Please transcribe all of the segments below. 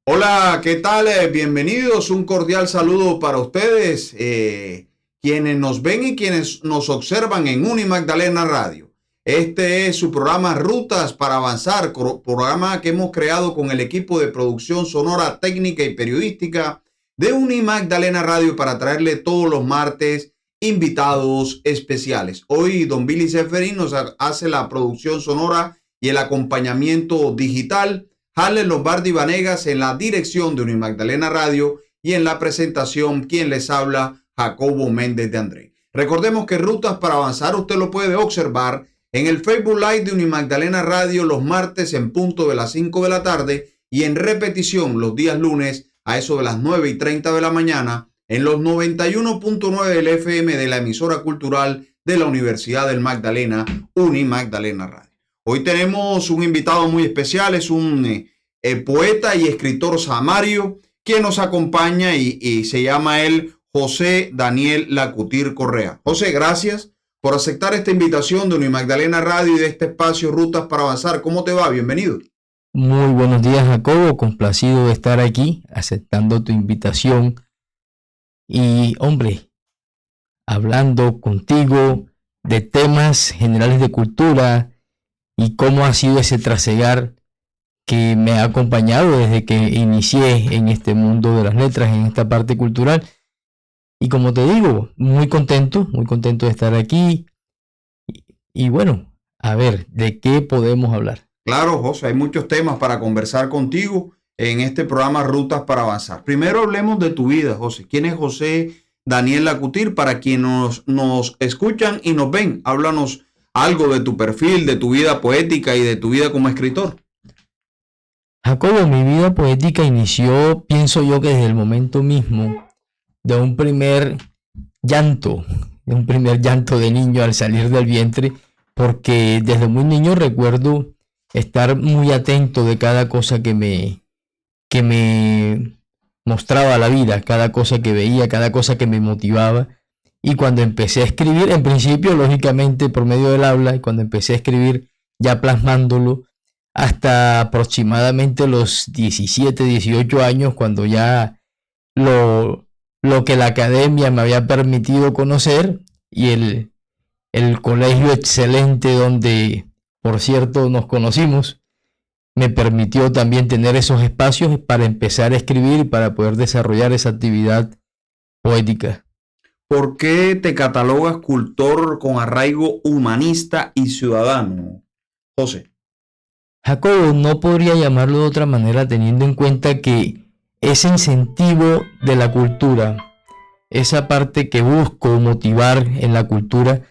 Hola, ¿qué tal? Bienvenidos. Un cordial saludo para ustedes, quienes nos ven y quienes nos observan en Unimagdalena Radio. Este es su programa Rutas para Avanzar, programa que hemos creado con el equipo de producción sonora, técnica y periodística de Unimagdalena Radio para traerle todos los martes invitados especiales. Hoy don Billy Seferín nos hace la producción sonora y el acompañamiento digital. Harlen Lombardi Vanegas en la dirección de Unimagdalena Radio y en la presentación, quien les habla, Jacobo Méndez de André. Recordemos que Rutas para Avanzar usted lo puede observar en el Facebook Live de Unimagdalena Radio los martes en punto de las 5 de la tarde y en repetición los días lunes a eso de las 9:30 de la mañana en los 91.9 del FM de la emisora cultural de la Universidad del Magdalena, Unimagdalena Radio. Hoy tenemos un invitado muy especial, es un poeta y escritor samario que nos acompaña y se llama él José Daniel Lacutir Correa. José, gracias por aceptar esta invitación de Unimagdalena Radio y de este espacio Rutas para Avanzar. ¿Cómo te va? Bienvenido. Muy buenos días, Jacobo. Complacido de estar aquí, aceptando tu invitación. Y, hombre, hablando contigo de temas generales de cultura y cómo ha sido ese trasegar que me ha acompañado desde que inicié en este mundo de las letras, en esta parte cultural. Y como te digo, muy contento de estar aquí. Y bueno, a ver, ¿de qué podemos hablar? Claro, José, hay muchos temas para conversar contigo en este programa Rutas para Avanzar. Primero hablemos de tu vida, José. ¿Quién es José Daniel Lacutir? Para quienes nos escuchan y nos ven, háblanos algo de tu perfil, de tu vida poética y de tu vida como escritor. Jacobo, mi vida poética inició, pienso yo, que desde el momento mismo de un primer llanto de niño al salir del vientre, porque desde muy niño recuerdo estar muy atento de cada cosa que me mostraba la vida, cada cosa que veía, cada cosa que me motivaba. Y cuando empecé a escribir, en principio, lógicamente, por medio del habla, y cuando empecé a escribir, ya plasmándolo, hasta aproximadamente los 17, 18 años, cuando ya lo que la academia me había permitido conocer y el colegio excelente donde, por cierto, nos conocimos, me permitió también tener esos espacios para empezar a escribir y para poder desarrollar esa actividad poética. ¿Por qué te catalogas cultor con arraigo humanista y ciudadano, José? Jacobo, no podría llamarlo de otra manera teniendo en cuenta que ese incentivo de la cultura, esa parte que busco motivar en la cultura,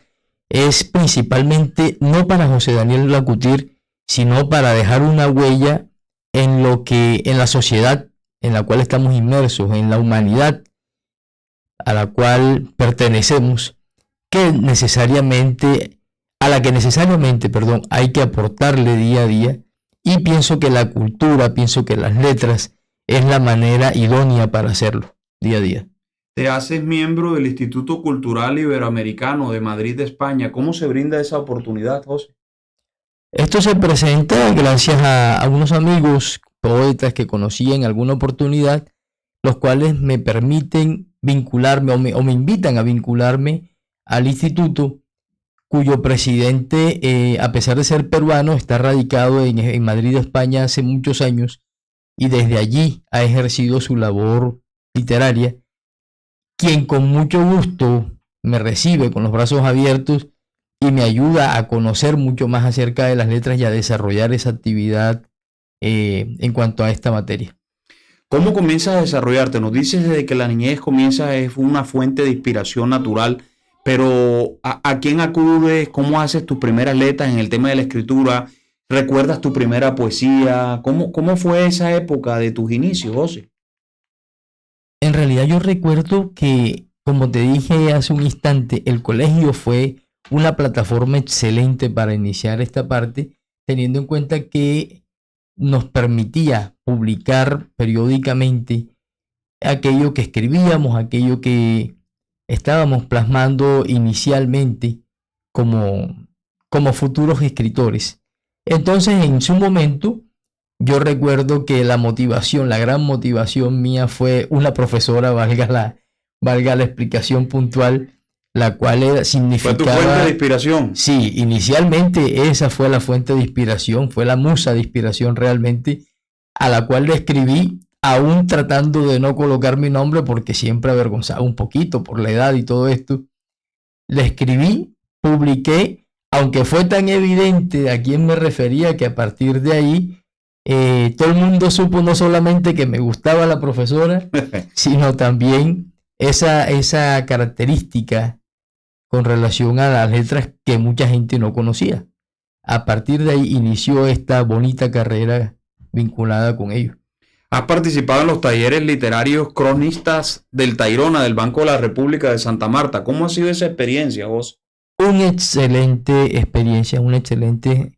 es principalmente no para José Daniel Lacutir, sino para dejar una huella en la sociedad en la cual estamos inmersos, en la humanidad a la cual pertenecemos, a la que necesariamente, hay que aportarle día a día. Y pienso que la cultura, pienso que las letras es la manera idónea para hacerlo día a día. Te haces miembro del Instituto Cultural Iberoamericano de Madrid, España. ¿Cómo se brinda esa oportunidad, José? Esto se presenta gracias a unos amigos poetas que conocí en alguna oportunidad, los cuales me permiten vincularme o me invitan a vincularme al instituto, cuyo presidente, a pesar de ser peruano, está radicado en Madrid, España, hace muchos años, y desde allí ha ejercido su labor literaria, quien con mucho gusto me recibe con los brazos abiertos y me ayuda a conocer mucho más acerca de las letras y a desarrollar esa actividad en cuanto a esta materia. ¿Cómo comienzas a desarrollarte? Nos dices desde que la niñez es una fuente de inspiración natural, pero ¿a quién acudes? ¿Cómo haces tus primeras letras en el tema de la escritura? ¿Recuerdas tu primera poesía? ¿Cómo fue esa época de tus inicios, José? En realidad yo recuerdo que, como te dije hace un instante, el colegio fue una plataforma excelente para iniciar esta parte, teniendo en cuenta que nos permitía publicar periódicamente aquello que escribíamos, aquello que estábamos plasmando inicialmente como futuros escritores. Entonces, en su momento, yo recuerdo que la motivación, la gran motivación mía fue una profesora, valga la explicación puntual, la cual ¿Fue tu fuente de inspiración? Sí, inicialmente esa fue la fuente de inspiración, fue la musa de inspiración realmente, a la cual le escribí, aún tratando de no colocar mi nombre porque siempre avergonzaba un poquito por la edad y todo esto. Le escribí, publiqué, aunque fue tan evidente a quién me refería que a partir de ahí todo el mundo supo no solamente que me gustaba la profesora, sino también esa característica con relación a las letras que mucha gente no conocía. A partir de ahí inició esta bonita carrera vinculada con ello. Has participado en los talleres literarios cronistas del Tayrona, del Banco de la República de Santa Marta. ¿Cómo ha sido esa experiencia, vos? Una excelente experiencia, una excelente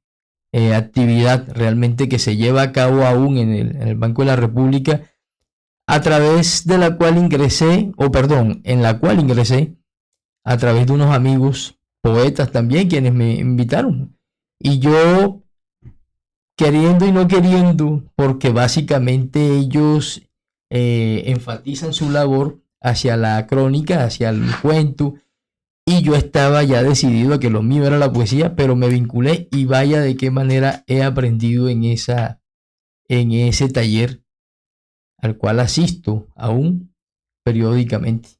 actividad realmente que se lleva a cabo aún en el Banco de la República, a través de la cual ingresé, en la cual ingresé a través de unos amigos poetas también, quienes me invitaron. Y yo, queriendo y no queriendo, porque básicamente ellos enfatizan su labor hacia la crónica, hacia el cuento, y yo estaba ya decidido a que lo mío era la poesía, pero me vinculé y vaya de qué manera he aprendido en ese taller al cual asisto aún periódicamente.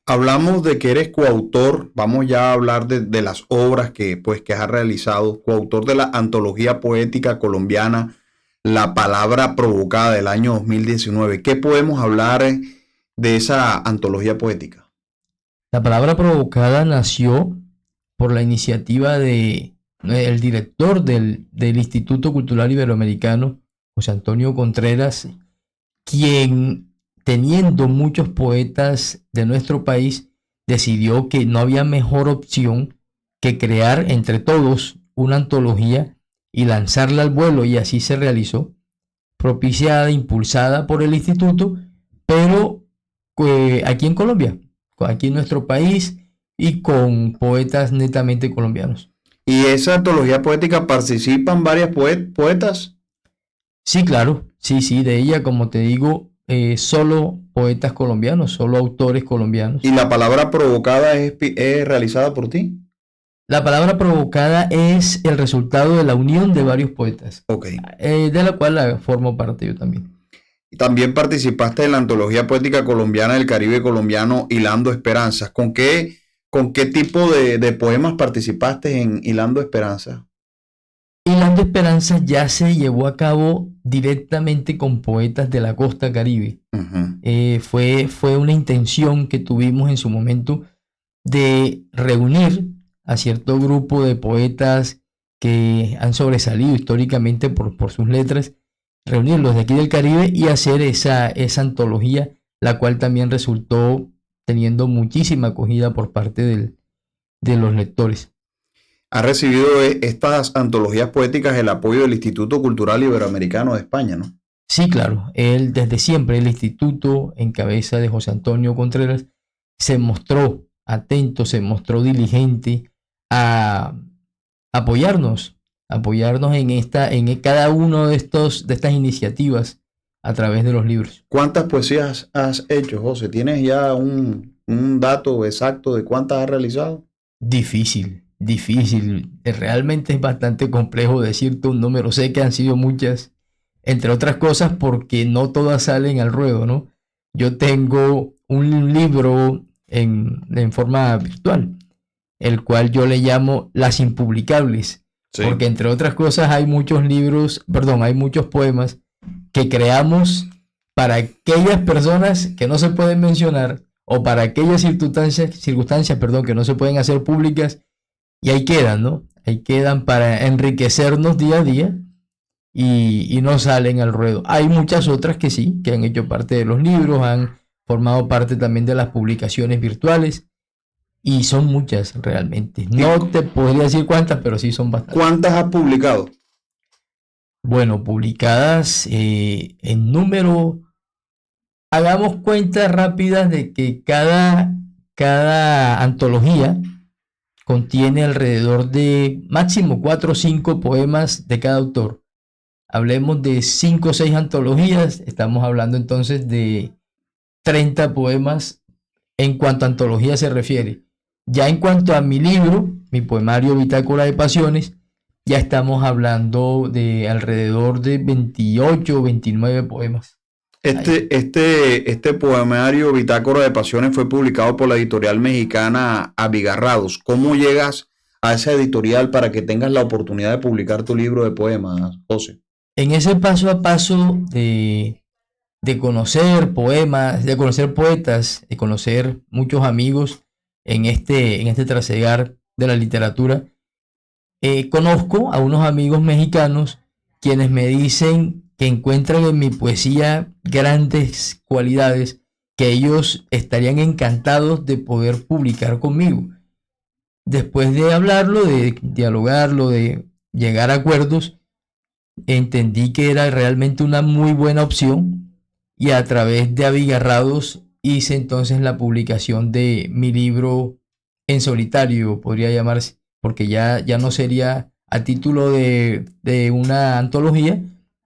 Hablamos de que eres coautor, vamos ya a hablar de las obras que has realizado, coautor de la antología poética colombiana La Palabra Provocada del año 2019. ¿Qué podemos hablar de esa antología poética? La Palabra Provocada nació por la iniciativa del director del Instituto Cultural Iberoamericano, José Antonio Contreras, quien, teniendo muchos poetas de nuestro país, decidió que no había mejor opción que crear entre todos una antología y lanzarla al vuelo, y así se realizó, propiciada, impulsada por el instituto, pero aquí en Colombia, aquí en nuestro país, y con poetas netamente colombianos. ¿Y esa antología poética participan varias poetas? Sí, claro, sí, de ella, como te digo, solo poetas colombianos, solo autores colombianos. ¿Y La Palabra Provocada es realizada por ti? La Palabra Provocada es el resultado de la unión de varios poetas, Okay. De la cual formo parte yo también. También participaste en la antología poética colombiana del Caribe colombiano Hilando Esperanzas. ¿Con qué tipo de poemas participaste en Hilando Esperanzas? Hilando Esperanzas ya se llevó a cabo directamente con poetas de la costa Caribe. Uh-huh. Fue una intención que tuvimos en su momento de reunir a cierto grupo de poetas que han sobresalido históricamente por sus letras, reunirlos de aquí del Caribe y hacer esa antología, la cual también resultó teniendo muchísima acogida por parte de los lectores. Ha recibido estas antologías poéticas el apoyo del Instituto Cultural Iberoamericano de España, ¿no? Sí, claro. Él desde siempre, el instituto en cabeza de José Antonio Contreras, se mostró atento, se mostró diligente a apoyarnos en cada uno de estas iniciativas a través de los libros. ¿Cuántas poesías has hecho, José? ¿Tienes ya un dato exacto de cuántas has realizado? Difícil. Realmente es bastante complejo decirte un número. Sé que han sido muchas, entre otras cosas porque no todas salen al ruedo, ¿no? Yo tengo un libro en forma virtual, el cual yo le llamo Las Impublicables, sí, porque entre otras cosas hay muchos poemas que creamos para aquellas personas que no se pueden mencionar o para aquellas circunstancias, que no se pueden hacer públicas, y ahí quedan, ¿no? Ahí quedan para enriquecernos día a día y no salen al ruedo. Hay muchas otras que sí, que han hecho parte de los libros, han formado parte también de las publicaciones virtuales, y son muchas realmente. No te podría decir cuántas, pero sí son bastantes. ¿Cuántas has publicado? Bueno, publicadas en número, hagamos cuentas rápidas de que cada antología contiene alrededor de máximo 4 o 5 poemas de cada autor. hablemos de 5 o 6 antologías, estamos hablando entonces de 30 poemas en cuanto a antología se refiere. Ya en cuanto a mi libro, mi poemario Bitácora de Pasiones, ya estamos hablando de alrededor de 28 o 29 poemas. Este poemario Bitácora de Pasiones fue publicado por la editorial mexicana Abigarrados. ¿Cómo llegas a esa editorial para que tengas la oportunidad de publicar tu libro de poemas, José? En ese paso a paso de conocer poemas, de conocer poetas, de conocer muchos amigos en este trasegar de la literatura, conozco a unos amigos mexicanos quienes me dicen que encuentran en mi poesía grandes cualidades que ellos estarían encantados de poder publicar conmigo. Después de hablarlo, de dialogarlo, de llegar a acuerdos, entendí que era realmente una muy buena opción y a través de Abigarrados hice entonces la publicación de mi libro en solitario, podría llamarse, porque ya no sería a título de una antología,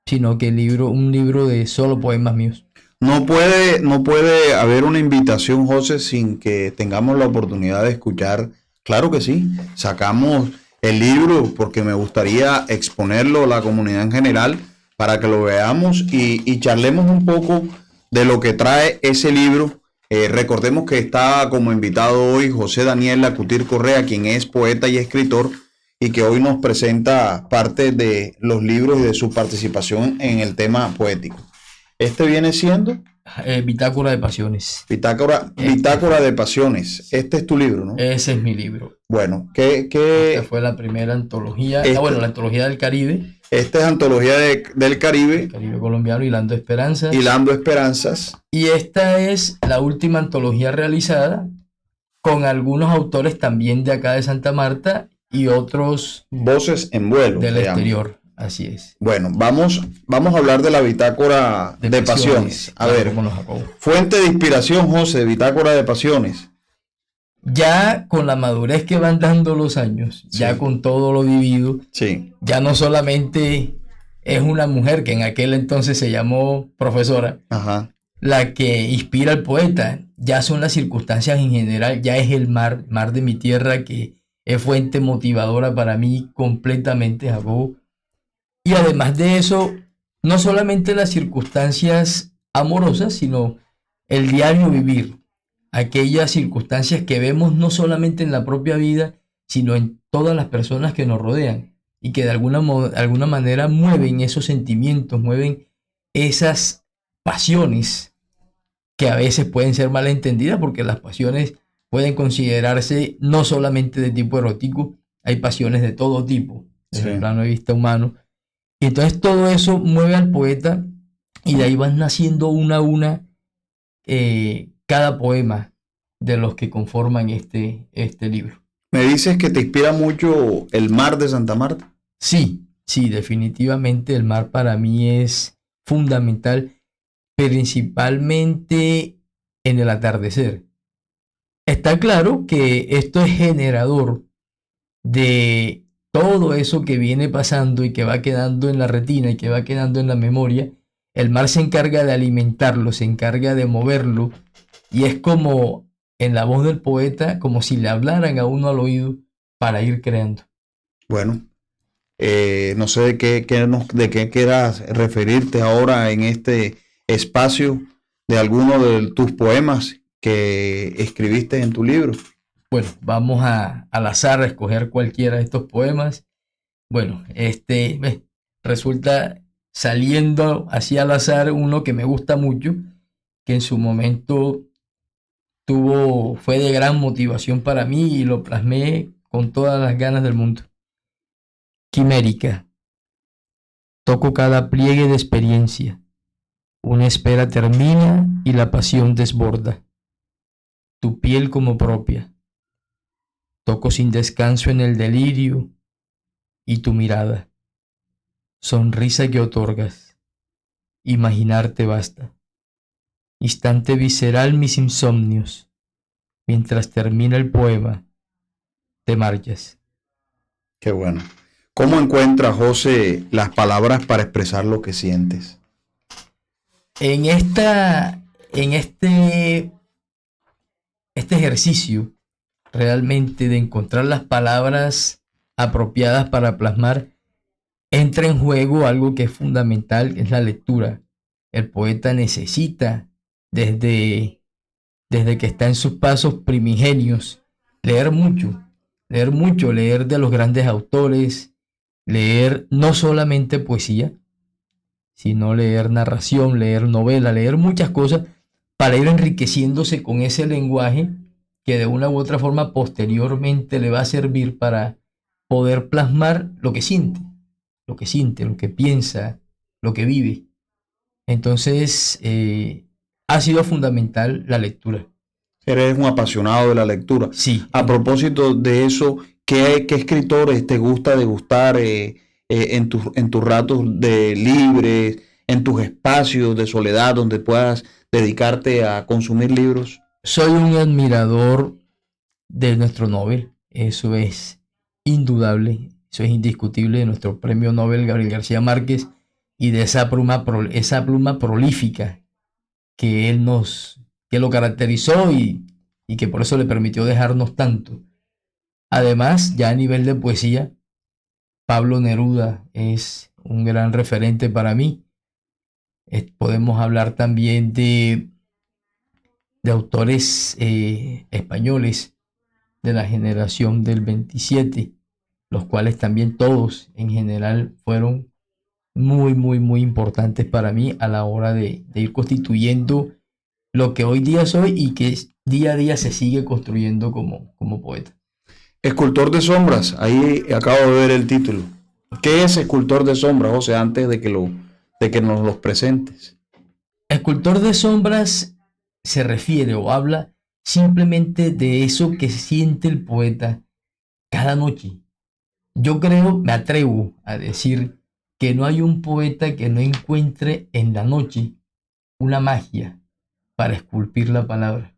sino que un libro de solo poemas míos. No puede haber una invitación, José, sin que tengamos la oportunidad de escuchar. Claro que sí, sacamos el libro porque me gustaría exponerlo a la comunidad en general para que lo veamos y charlemos un poco de lo que trae ese libro. Recordemos que está como invitado hoy José Daniel Lacutir Correa, quien es poeta y escritor y que hoy nos presenta parte de los libros y de su participación en el tema poético. Este viene siendo Bitácora de Pasiones. Bitácora de Pasiones. Este es tu libro, ¿no? Ese es mi libro. Bueno, esta fue la primera antología. La antología del Caribe. Esta es antología del Caribe. El Caribe colombiano, Hilando Esperanzas. Hilando Esperanzas. Y esta es la última antología realizada con algunos autores también de acá de Santa Marta y otros voces en vuelo del exterior. Así es. Bueno, vamos a hablar de la Bitácora de Pasiones. A ver, fuente de inspiración, José, de Bitácora de Pasiones. Ya con la madurez que van dando los años, sí, ya con todo lo vivido, sí, ya no solamente es una mujer que en aquel entonces se llamó profesora, ajá, la que inspira al poeta, ya son las circunstancias en general, ya es el mar de mi tierra que es fuente motivadora para mí completamente, Jacobo. Y además de eso, no solamente las circunstancias amorosas, sino el diario vivir. Aquellas circunstancias que vemos no solamente en la propia vida, sino en todas las personas que nos rodean y que de alguna manera mueven esos sentimientos, mueven esas pasiones que a veces pueden ser malentendidas porque las pasiones pueden considerarse no solamente de tipo erótico, hay pasiones de todo tipo, desde el plano de vista humano. Y entonces todo eso mueve al poeta y de ahí van naciendo una a una cada poema de los que conforman este libro. ¿Me dices que te inspira mucho el mar de Santa Marta? Sí, definitivamente el mar para mí es fundamental, principalmente en el atardecer. Está claro que esto es generador de todo eso que viene pasando y que va quedando en la retina y que va quedando en la memoria. El mar se encarga de alimentarlo, se encarga de moverlo y es como en la voz del poeta, como si le hablaran a uno al oído para ir creando. Bueno, no sé de qué quieras referirte ahora en este espacio de alguno de tus poemas que escribiste en tu libro. Bueno, vamos al azar a escoger cualquiera de estos poemas. Bueno, resulta saliendo así al azar uno que me gusta mucho, que en su momento fue de gran motivación para mí y lo plasmé con todas las ganas del mundo. Quimérica. Toco cada pliegue de experiencia. Una espera termina y la pasión desborda. Tu piel como propia. Toco sin descanso en el delirio y tu mirada. Sonrisa que otorgas. Imaginarte basta. Instante visceral mis insomnios. Mientras termina el poema, te marchas. Qué bueno. ¿Cómo encuentras, José, las palabras para expresar lo que sientes? En este ejercicio realmente de encontrar las palabras apropiadas para plasmar, entra en juego algo que es fundamental, que es la lectura. El poeta necesita, desde que está en sus pasos primigenios, leer mucho, leer de los grandes autores, leer no solamente poesía, sino leer narración, leer novela, leer muchas cosas para ir enriqueciéndose con ese lenguaje que de una u otra forma posteriormente le va a servir para poder plasmar lo que piensa, lo que vive. Entonces, ha sido fundamental la lectura. Eres un apasionado de la lectura. Sí. A propósito de eso, ¿qué escritores te gusta degustar en tus ratos de libres, en tus espacios de soledad donde puedas dedicarte a consumir libros? Soy un admirador de nuestro Nobel, eso es indudable, eso es indiscutible, de nuestro premio Nobel Gabriel García Márquez y de esa pluma prolífica que que lo caracterizó y que por eso le permitió dejarnos tanto. Además, ya a nivel de poesía, Pablo Neruda es un gran referente para mí. Podemos hablar también de autores españoles de la generación del 27, los cuales también todos en general fueron muy, muy, muy importantes para mí a la hora de ir constituyendo lo que hoy día soy y que día a día se sigue construyendo como poeta. Escultor de sombras, ahí acabo de ver el título. ¿Qué es Escultor de sombras, José, antes de que nos los presentes? Escultor de sombras se refiere o habla simplemente de eso que siente el poeta cada noche. Yo creo, me atrevo a decir que no hay un poeta que no encuentre en la noche una magia para esculpir la palabra.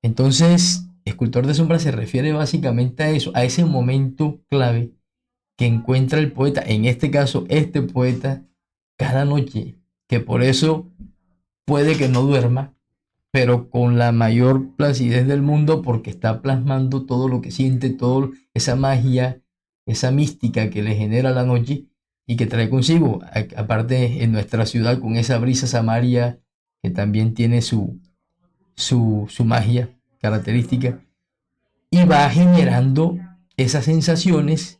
Entonces, escultor de sombras se refiere básicamente a eso, a ese momento clave que encuentra el poeta, en este caso este poeta, cada noche, que por eso puede que no duerma, pero con la mayor placidez del mundo porque está plasmando todo lo que siente, toda esa magia, esa mística que le genera la noche y que trae consigo, aparte en nuestra ciudad con esa brisa samaria que también tiene su magia característica y va generando esas sensaciones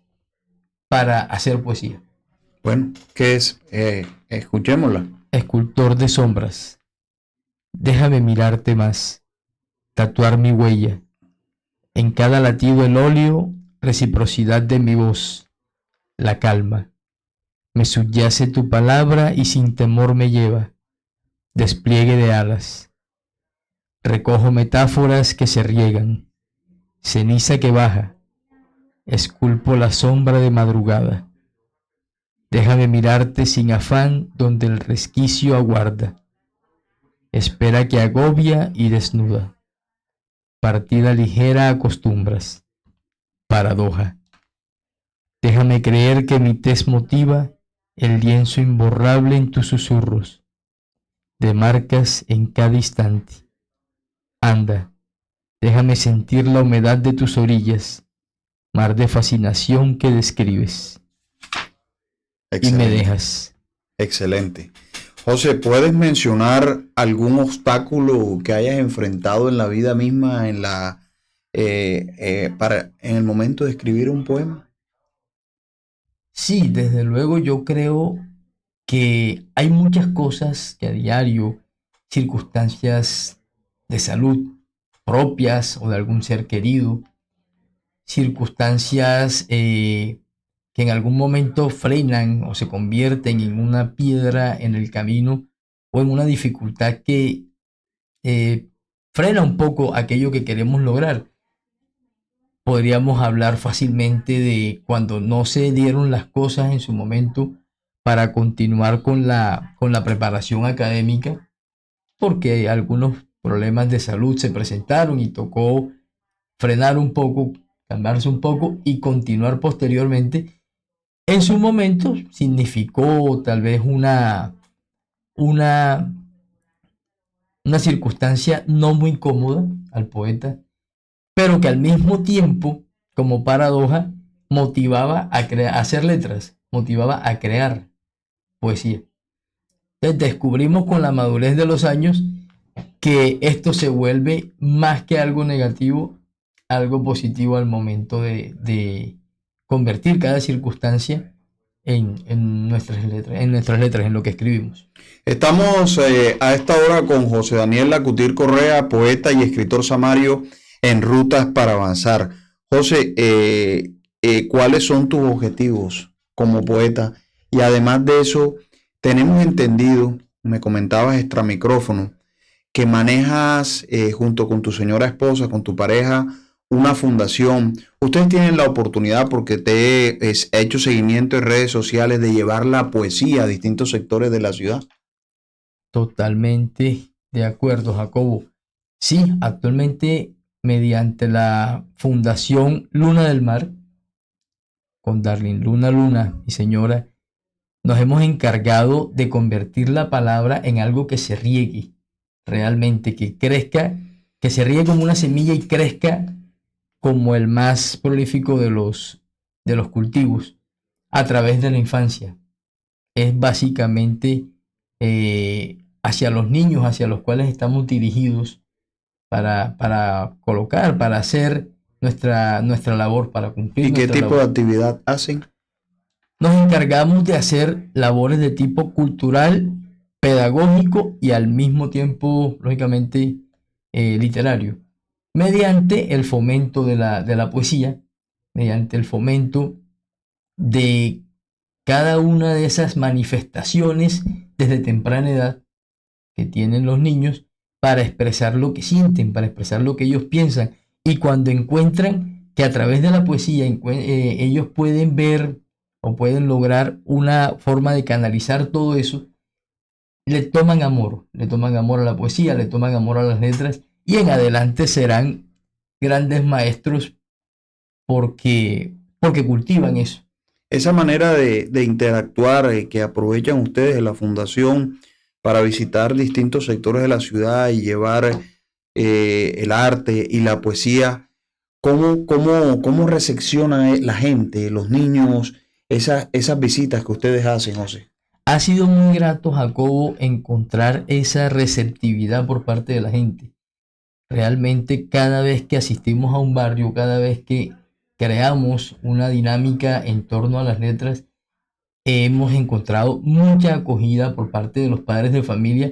para hacer poesía. Bueno, ¿qué es? Escuchémosla. Escultor de sombras, déjame mirarte más, tatuar mi huella, en cada latido el óleo, reciprocidad de mi voz, la calma. Me subyace tu palabra y sin temor me lleva, despliegue de alas. Recojo metáforas que se riegan, ceniza que baja, esculpo la sombra de madrugada. Déjame mirarte sin afán donde el resquicio aguarda. Espera que agobia y desnuda. Partida ligera acostumbras. Paradoja. Déjame creer que mi tez motiva el lienzo imborrable en tus susurros. De marcas en cada instante. Anda, déjame sentir la humedad de tus orillas, mar de fascinación que describes. Excelente. Y me dejas. Excelente. José, ¿puedes mencionar algún obstáculo que hayas enfrentado en la vida misma en el momento de escribir un poema? Sí, desde luego yo creo que hay muchas cosas que a diario, circunstancias de salud propias o de algún ser querido, circunstancias que en algún momento frenan o se convierten en una piedra en el camino o en una dificultad que frena un poco aquello que queremos lograr. Podríamos hablar fácilmente de cuando no se dieron las cosas en su momento para continuar con la preparación académica, porque algunos problemas de salud se presentaron y tocó frenar un poco, calmarse un poco y continuar posteriormente. En su momento significó tal vez una, una circunstancia no muy cómoda al poeta, pero que al mismo tiempo, como paradoja, motivaba a hacer letras, motivaba a crear poesía. Entonces descubrimos con la madurez de los años que esto se vuelve más que algo negativo, algo positivo al momento de convertir cada circunstancia en nuestras letras, en lo que escribimos. Estamos a esta hora con José Daniel Lacutir Correa, poeta y escritor samario en Rutas para Avanzar. José, ¿cuáles son tus objetivos como poeta? Y además de eso, tenemos entendido, me comentabas extra micrófono, que manejas junto con tu señora esposa, con tu pareja, una fundación. Ustedes tienen la oportunidad, porque te he hecho seguimiento en redes sociales, de llevar la poesía a distintos sectores de la ciudad. Totalmente de acuerdo, Jacobo. Sí, actualmente mediante la Fundación Luna del Mar, con Darlene Luna, mi señora, nos hemos encargado de convertir la palabra en algo que se riegue realmente, que crezca, que se riegue como una semilla y crezca como el más prolífico de los cultivos a través de la infancia. Es básicamente hacia los niños, hacia los cuales estamos dirigidos para colocar, para hacer nuestra labor, para cumplir ¿Y qué nuestra tipo labor. de actividad hacen? Nos encargamos de hacer labores de tipo cultural, pedagógico y al mismo tiempo, lógicamente, literario, mediante el fomento de la poesía, mediante el fomento de cada una de esas manifestaciones desde temprana edad que tienen los niños para expresar lo que sienten, para expresar lo que ellos piensan. Y cuando encuentran que a través de la poesía ellos pueden ver o pueden lograr una forma de canalizar todo eso, le toman amor a la poesía, le toman amor a las letras y en adelante serán grandes maestros porque cultivan eso. Esa manera de interactuar que aprovechan ustedes de la fundación para visitar distintos sectores de la ciudad y llevar el arte y la poesía, ¿cómo recepciona la gente, los niños, esas visitas que ustedes hacen, José? Ha sido muy grato, Jacobo, encontrar esa receptividad por parte de la gente. Realmente cada vez que asistimos a un barrio, cada vez que creamos una dinámica en torno a las letras, hemos encontrado mucha acogida por parte de los padres de familia,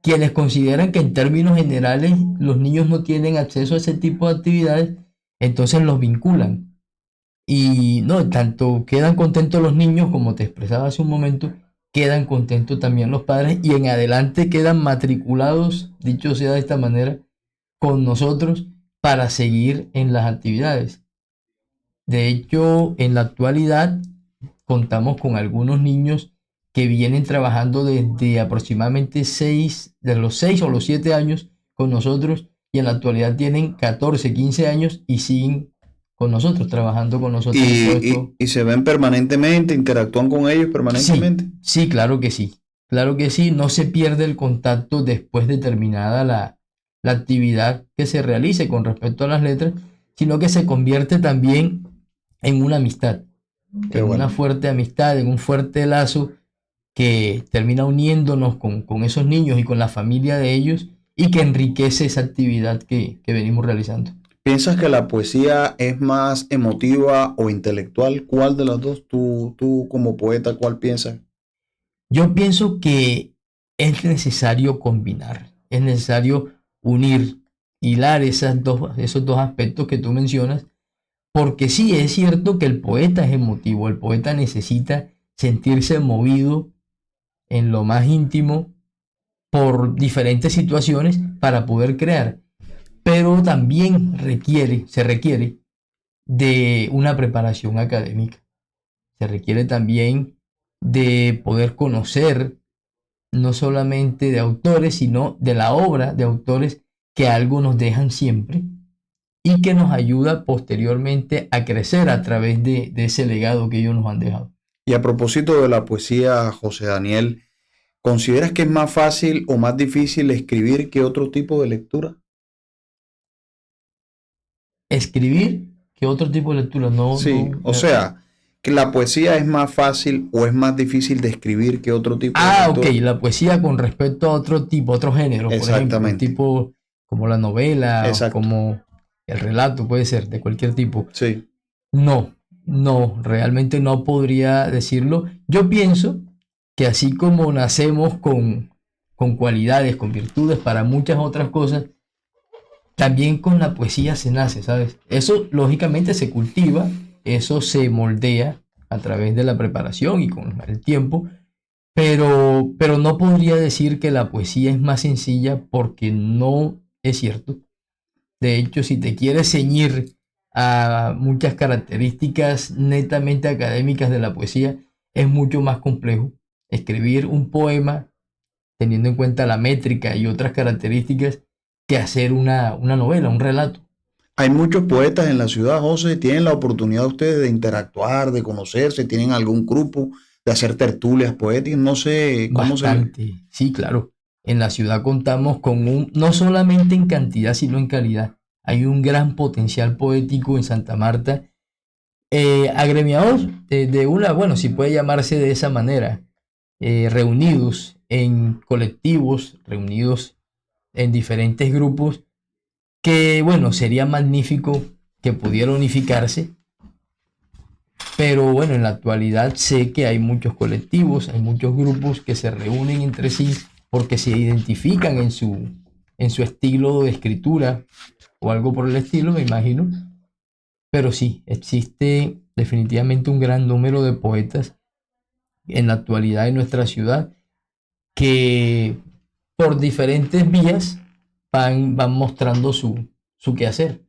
quienes consideran que en términos generales los niños no tienen acceso a ese tipo de actividades, entonces los vinculan. Y no, tanto quedan contentos los niños, como te expresaba hace un momento, quedan contentos también los padres y en adelante quedan matriculados, dicho sea de esta manera, con nosotros para seguir en las actividades. De hecho, en la actualidad contamos con algunos niños que vienen trabajando desde aproximadamente de los 6 o los 7 años con nosotros y en la actualidad tienen 14, 15 años y siguen con nosotros, trabajando con nosotros en todo esto. Y se ven permanentemente, interactúan con ellos permanentemente. Sí, sí, claro que sí. Claro que sí, no se pierde el contacto después de terminada la actividad que se realice con respecto a las letras, sino que se convierte también en una amistad, Qué en bueno. una fuerte amistad, en un fuerte lazo que termina uniéndonos con esos niños y con la familia de ellos y que enriquece esa actividad que venimos realizando. ¿Piensas que la poesía es más emotiva o intelectual? ¿Cuál de las dos? Tú como poeta, ¿cuál piensas? Yo pienso que es necesario combinar, es necesario unir, hilar esos dos aspectos que tú mencionas, porque sí, es cierto que el poeta es emotivo, el poeta necesita sentirse movido en lo más íntimo por diferentes situaciones para poder crear, pero también se requiere de una preparación académica, se requiere también de poder conocer no solamente de autores, sino de la obra de autores que algo nos dejan siempre y que nos ayuda posteriormente a crecer a través de ese legado que ellos nos han dejado. Y a propósito de la poesía, José Daniel, ¿consideras que es más fácil o más difícil escribir que otro tipo de lectura? Escribir, ¿qué otro tipo de lectura? No, Sí, no. o sea, que la poesía es más fácil o es más difícil de escribir que otro tipo de Ok, lectura. la poesía con respecto a otro tipo, otro género, por ejemplo, un Exactamente, tipo como la novela, exacto. como el relato, puede ser de cualquier tipo. Sí, No, no, realmente no podría decirlo. Yo pienso que así como nacemos con cualidades, con virtudes para muchas otras cosas, también con la poesía se nace, ¿sabes? Eso lógicamente se cultiva, eso se moldea a través de la preparación y con el tiempo, pero no podría decir que la poesía es más sencilla porque no es cierto. De hecho, si te quieres ceñir a muchas características netamente académicas de la poesía, es mucho más complejo. Escribir un poema, teniendo en cuenta la métrica y otras características, que hacer una novela, un relato. hay muchos poetas en la ciudad, José. ¿Tienen la oportunidad ustedes de interactuar, de conocerse? ¿Tienen algún grupo de hacer tertulias poéticas? No sé cómo se le... Bastante, sí, claro. En la ciudad contamos con no solamente en cantidad, sino en calidad. Hay un gran potencial poético en Santa Marta, agremiados de una, bueno, si puede llamarse de esa manera, reunidos en colectivos, reunidos en diferentes grupos, que bueno, sería magnífico que pudiera unificarse, pero bueno, en la actualidad sé que hay muchos colectivos, hay muchos grupos que se reúnen entre sí porque se identifican en su estilo de escritura o algo por el estilo, me imagino. Pero sí, existe definitivamente un gran número de poetas en la actualidad en nuestra ciudad que por diferentes vías van mostrando su quehacer.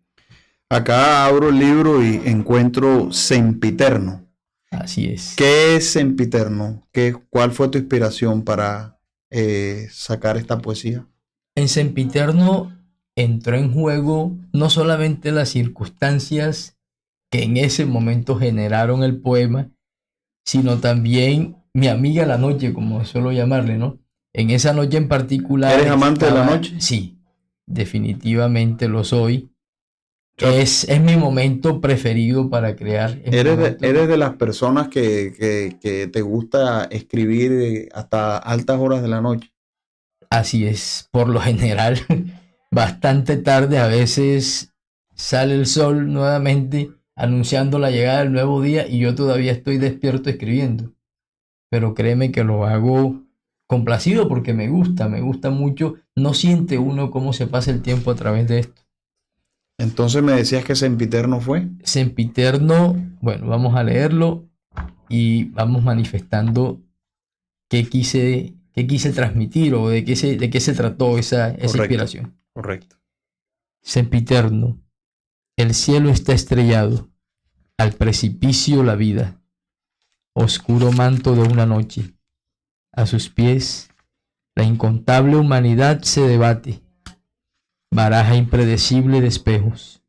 Acá abro el libro y encuentro Sempiterno. Así es. ¿Qué es Sempiterno? ¿Cuál fue tu inspiración para sacar esta poesía? En Sempiterno entró en juego no solamente las circunstancias que en ese momento generaron el poema, sino también mi amiga la noche, como suelo llamarle, ¿no? En esa noche en particular ¿Eres amante de la estaba, noche? sí, definitivamente lo soy. O sea, Es mi momento preferido para crear, es mi momento. eres de las personas que te gusta escribir hasta altas horas de la noche. Así es, por lo general, bastante tarde, a veces sale el sol nuevamente anunciando la llegada del nuevo día y yo todavía estoy despierto escribiendo. Pero créeme que lo hago complacido porque me gusta mucho. No siente uno cómo se pasa el tiempo a través de esto. Entonces me decías que Sempiterno fue. Sempiterno, bueno, vamos a leerlo y vamos manifestando qué quise transmitir o de qué se trató esa Correcto, inspiración. correcto. Sempiterno, el cielo está estrellado, al precipicio la vida, oscuro manto de una noche. A sus pies, la incontable humanidad se debate, baraja impredecible de espejos.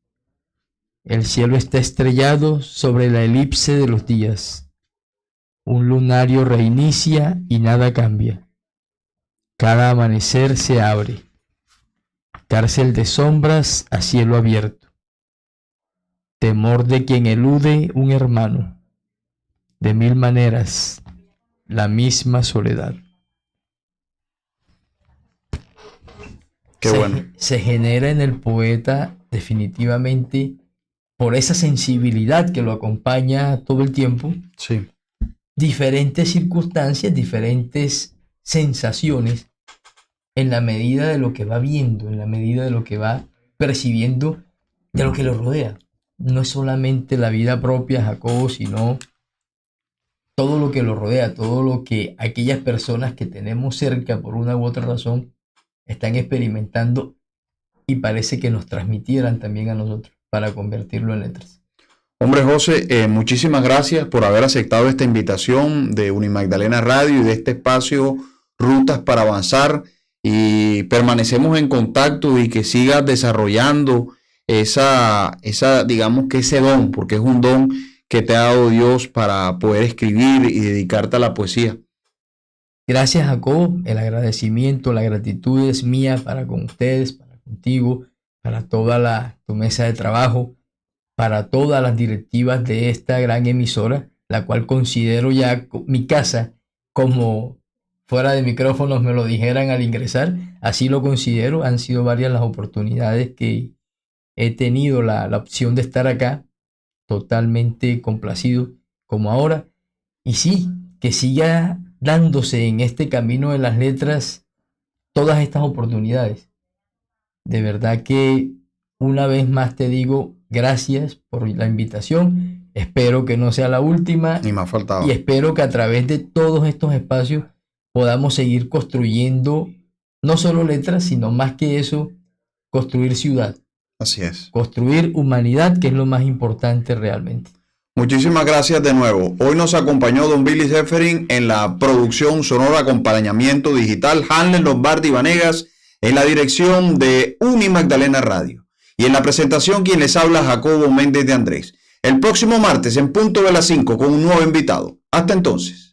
El cielo está estrellado sobre la elipse de los días. Un lunario reinicia y nada cambia. Cada amanecer se abre. Cárcel de sombras a cielo abierto. Temor de quien elude un hermano. De mil maneras, la misma soledad. Qué bueno. Se genera en el poeta definitivamente por esa sensibilidad que lo acompaña todo el tiempo, Sí. diferentes circunstancias, diferentes sensaciones en la medida de lo que va viendo, en la medida de lo que va percibiendo de lo que lo rodea. No es solamente la vida propia, Jacobo, sino todo lo que lo rodea, todo lo que aquellas personas que tenemos cerca por una u otra razón están experimentando y parece que nos transmitieran también a nosotros para convertirlo en letras. Hombre, José, muchísimas gracias por haber aceptado esta invitación de Unimagdalena Radio y de este espacio Rutas para Avanzar, y permanecemos en contacto y que sigas desarrollando digamos que ese don, porque es un don que te ha dado Dios para poder escribir y dedicarte a la poesía. Gracias, Jacob. El agradecimiento, la gratitud es mía para con ustedes, para contigo, para toda tu mesa de trabajo, para todas las directivas de esta gran emisora, la cual considero ya mi casa, como fuera de micrófonos me lo dijeran al ingresar, así lo considero. Han sido varias las oportunidades que he tenido la opción de estar acá, totalmente complacido como ahora. Y sí, que siga dándose en este camino de las letras todas estas oportunidades. De verdad que una vez más te digo gracias por la invitación. Espero que no sea la última. Ni más faltaba. Y espero que a través de todos estos espacios podamos seguir construyendo no solo letras, sino más que eso, construir ciudad. Así es. Construir humanidad, que es lo más importante realmente. Muchísimas gracias de nuevo. Hoy nos acompañó don Billy Seferin en la producción sonora, acompañamiento digital, Hanlen Lombardi Vanegas en la dirección de Unimagdalena Radio. Y en la presentación, quien les habla, Jacobo Méndez de Andrés. El próximo martes, en punto de las 5, con un nuevo invitado. Hasta entonces.